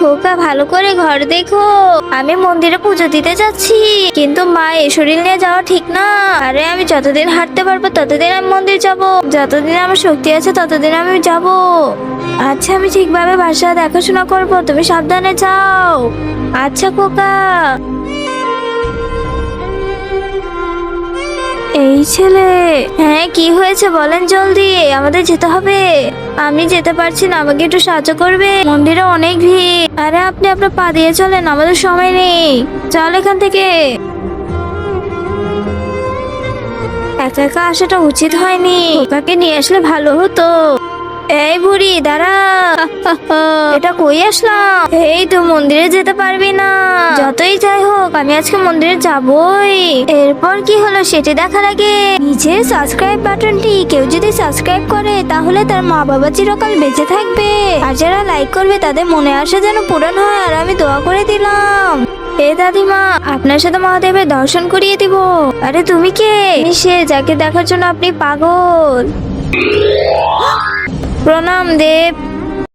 খোকা ভালো করে ঘর দেখো, আমি মন্দিরে পুজো দিতে যাচ্ছি। কিন্তু মা এই শরীর নিয়ে যাওয়া ঠিক না। আরে আমি যতদিন হাঁটতে পারবো ততদিন আমি মন্দির যাব, যতদিন আমার শক্তি আছে ততদিন আমি যাব। আচ্ছা আমি ঠিকভাবে বাসা দেখাশোনা করবো, তুমি সাবধানে যাও। আচ্ছা খোকা। এই ছেলে, হ্যাঁ কি হয়েছে বলেন জলদি, আমাদের যেতে হবে। আমি যেতে পারছি না, আমাকে একটু সাহায্য করবে, মন্দিরে অনেক ভিড়। আরে আপনি আপনার পা দিয়ে চলেন, আমাদের সময় নেই, চল এখান থেকে। একা একা আসাটা উচিত হয়নি, ওকে নিয়ে আসলে ভালো হতো। এই বুড়ি দাঁড়া, এটা কই আসলাম? এই তো মন্দিরে যেতে পারবি না। যতই যাই হোক আমি আজকে মন্দিরে যাবই। এরপর কি হলো সেটি দেখার আগে নিচে সাবস্ক্রাইব বাটনটি কেউ যদি সাবস্ক্রাইব করে তাহলে তার মা বাবা চিরকাল বেঁচে থাকবে, আর যারা লাইক করবে তাদের মনে আসা যেন পূরণ হয়। আর আমি দোয়া করে দিলাম। এ দাদিমা, আপনার সাথে মহাদেবের দর্শন করিয়ে দিব। আরে তুমি কে? আমি সে যাকে দেখার জন্য আপনি পাগল। প্রণাম দেব।